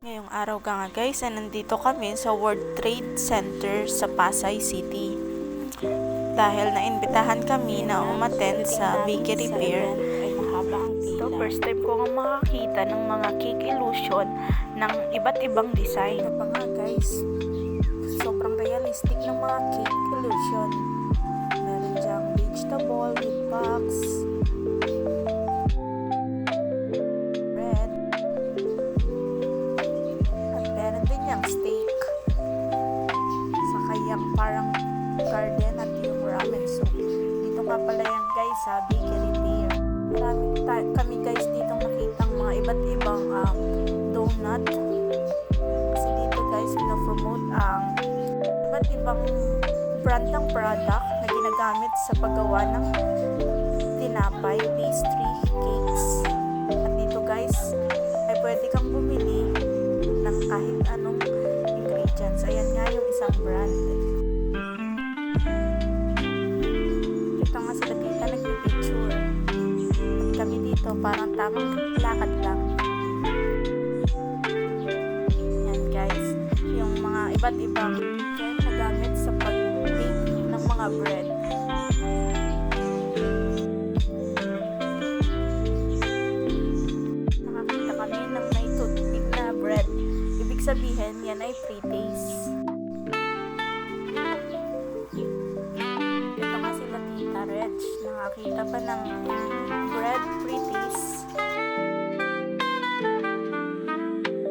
Ngayong araw ka nga guys, nandito kami sa World Trade Center sa Pasay City. Dahil naimbitahan kami na umattend sa bakery fair. So first time ko nga makakita ng mga cake illusion ng iba't ibang design. Ito pa nga guys, sobrang realistic ng mga cake illusion. Meron dyang vegetable with box, steak, saka yung parang garden at yung ramen soup. Dito nga pala yan guys sa bakery fair. Marami kami guys dito nakitang mga iba't ibang donut. Kasi dito guys pina-promote ang iba't ibang brand ng product na ginagamit sa paggawa ng tinapay, pastry, cakes. At dito guys ay pwede kang bumili ng kahit anong ingredients. Ayan nga yung isang brand. Ito nga sila tita nagpipicture. At kami dito parang tamang lakad lang. Yan guys, yung mga iba't ibang nagamit sa pag-bake ng mga bread. Nakakita kami ng may toothpick na bread. Ibig sabihin, yan ay pre-taste. Ito nga sila Tita Reg. Nakakita pa ng bread pre-taste.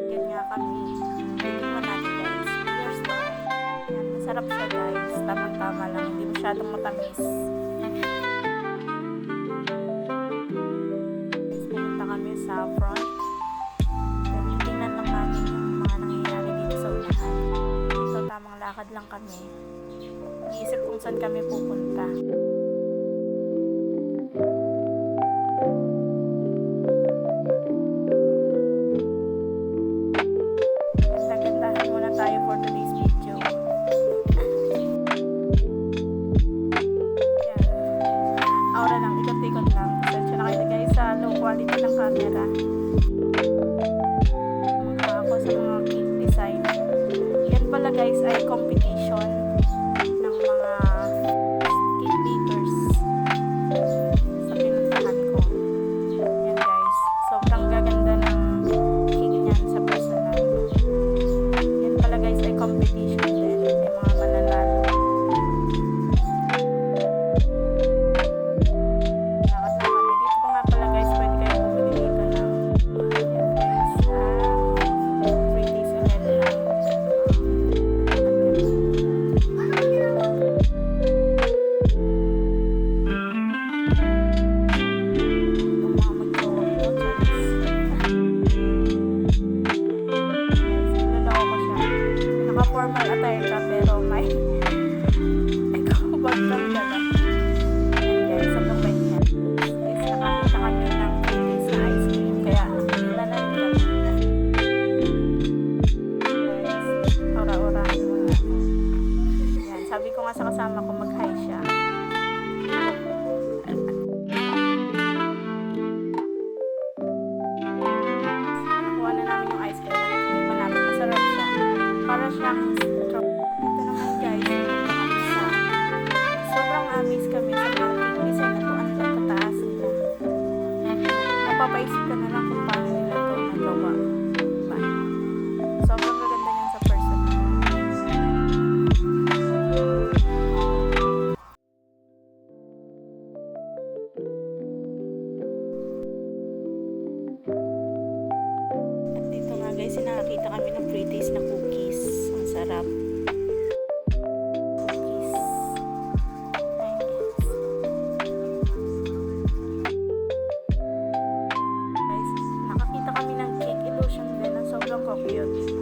Yan nga kami. Tingnan natin guys. Here's the yan, masarap siya guys. Tamang-tama lang. Hindi masyadong matamis. Guys, pumunta kami sa front. Tamang lakad lang kami. Iisip kung saan kami pupunta. Gandahan muna tayo for today's video. Yan. Aura lang, ikot-ikot lang. Pasensya na kayo guys sa low quality ng camera. Ako sa mga cake design. Yan pala guys ay competition ng mga cake bakers sa pinuntahan ko. Yan guys, sobrang gaganda ng cake niyan sa personal. Yan pala guys ay competition din. May mga mananalo. Lakad lang kami. Dito pa nga pala guys, pwede kayo bumili dito ng yan guys, free taste ulit lang. Formal attire ka pero may ikaw bag lang dala. Ayan guys, sobrang bait niya. Guys, nakakita kami ng cookies na ice cream kaya nila na nila. Guys, ora-orahan muna. Ayan, sabi ko nga sa kasama ko mag-hi siya. Nakuha na namin yung ice cream. Hindi pa namin masarap siya. Para siyang straw. Ito naman guys, sobrang amis kami sa mga cake design na ito. Ang tataas nila. Mapapaisip ka na lang kung paano nila ito nagawa. Diba? Sobrang maganda niyan sa person. At dito nga guys, nakakita kami ng pre-taste na cookies. Ang sarap. Cookies. Ayan guys. Guys, nakakita kami ng cake illusion din na sobrang cute.